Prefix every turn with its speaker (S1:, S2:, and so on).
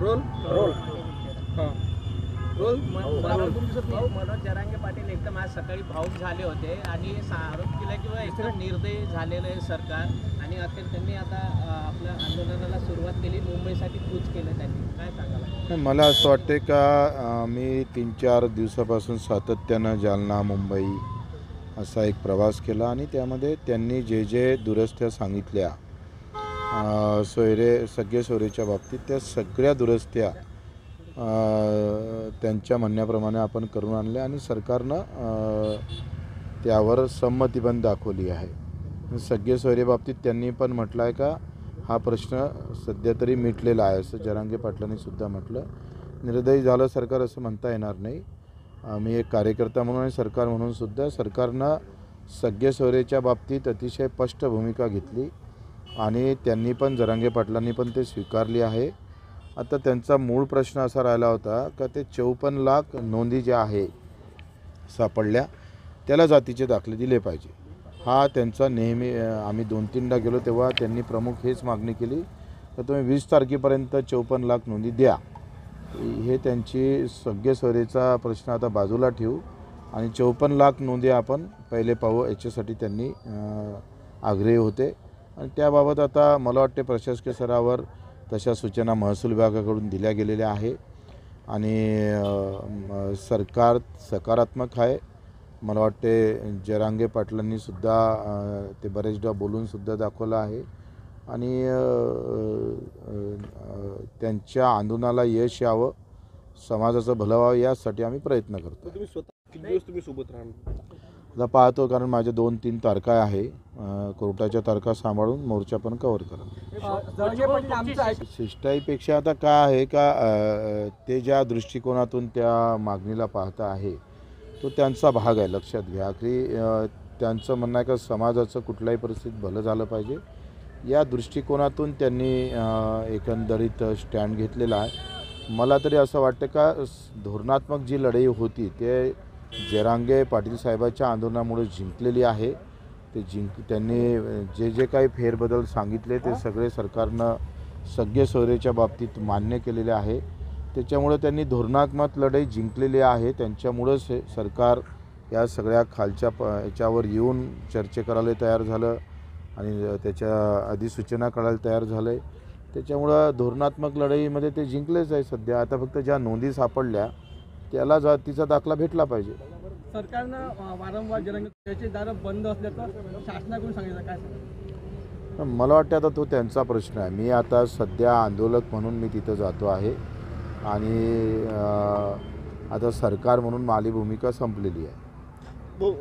S1: Role role हां role
S2: Manoj Jarange Patil एकदम आज सकाळी भावुक झाले होते आणि आरोप केला की एकदम निर्दयी झालेलं आहे सरकार आणि अखेर त्यांनी आता आपल्या आंदोलनाला सुरुवात केली, मुंबईसाठी कूच केलं त्यांनी. काय सांगाल?
S3: मला असं वाटते का मी 3-4 दिवसापासून सातत्यानं जालना मुंबई असा एक प्रवास केला आणि त्यामध्ये त्यांनी जे जे दुरस्त्या सांगितल्या सगळे सोयरेच्या बाबतीत त्या सगळ्या दुरस्त्या त्यांच्या म्हणण्याप्रमाणे आपण करून आणल्या आणि सरकारनं त्यावर संमती पण दाखवली आहे. सगळे सोयरे बाबतीत त्यांनी पण म्हटलं आहे का हा प्रश्न सध्या तरी मिटलेला आहे असं जरांगे पाटलांनी सुद्धा म्हटलं. निर्दयी झालं सरकार असं म्हणता येणार नाही. मी एक कार्यकर्ता म्हणून आणि सरकार म्हणून सुद्धा सरकारनं सगळे सोयरेच्या बाबतीत अतिशय स्पष्ट भूमिका घेतली आणि त्यांनी पण जरांगे पाटलांनी पण ते स्वीकारली आहे. आता त्यांचा मूळ प्रश्न असा राहिला होता का ते 54 लाख नोंदी ज्या आहे सापडल्या त्याला जातीचे दाखले दिले पाहिजे. हा त्यांचा नेहमी आम्ही 2-3दा गेलो तेव्हा त्यांनी प्रमुख हेच मागणी केली तर तुम्ही 20 तारखेपर्यंत 54 लाख नोंदी द्या. हे त्यांची सगळे सोयरेचा प्रश्न आता बाजूला ठेवू आणि 54 लाख नोंदी आपण पहिले पाहू याच्यासाठी त्यांनी आग्रही होते. आणि त्याबाबत आता मला वाटते प्रशासकीय स्तरावर तशा सूचना महसूल विभागाकडून दिल्या गेलेल्या आहे आणि सरकार सकारात्मक आहे. मला वाटते जरांगे पाटलांनी सुद्धा ते बरेचदा बोलून सुद्धा दाखवलं आहे आणि त्यांच्या आंदोलनाला यश यावं, समाजाचं भलं व्हावं यासाठी आम्ही प्रयत्न करतो.
S1: तुम्ही स्वतः किती दिवस तुम्ही सोबत राहणार?
S3: आता पाहतो कारण माझ्या 2-3 तारखा आहे. कोर्टाच्या तारखा सांभाळून मोर्चा पण कव्हर करा. शिष्टाईपेक्षा आता काय आहे का ते ज्या दृष्टिकोनातून त्या मागणीला पाहता आहे तो त्यांचा भाग आहे. लक्षात घ्या की त्यांचं म्हणणं आहे का समाजाचं कुठल्याही परिस्थितीत भलं झालं पाहिजे या दृष्टिकोनातून त्यांनी एकंदरीत स्टँड घेतलेला आहे. मला तरी असं वाटतं का धोरणात्मक जी लढाई होती ते जरांगे पाटील साहेबांच्या आंदोलनामुळे जिंकलेली आहे. त्यांनी जे जे काही फेरबदल सांगितले ते सगळे सरकारनं सगळे सोयरेच्या बाबतीत मान्य केलेले आहे. त्याच्यामुळे त्यांनी धोरणात्मक लढाई जिंकलेली आहे. त्यांच्यामुळंच सरकार या सगळ्या खालच्या याच्यावर येऊन चर्चा करायला तयार झालं आणि त्याच्या अधिसूचना काढायला तयार झालं आहे. त्याच्यामुळं धोरणात्मक लढाईमध्ये ते जिंकलेच आहे. सध्या आता फक्त ज्या नोंदी सापडल्या त्याला जातीचा दाखला भेटला पाहिजे.
S4: सरकारनं वारंवार जरांगे दारं बंद असल्याचं शासनाकडून सांगितलं, काय?
S3: मला वाटतं आता तो त्यांचा प्रश्न आहे. मी आता सध्या आंदोलक म्हणून मी तिथं जातो आहे आणि आता सरकार म्हणून माझी भूमिका संपलेली आहे.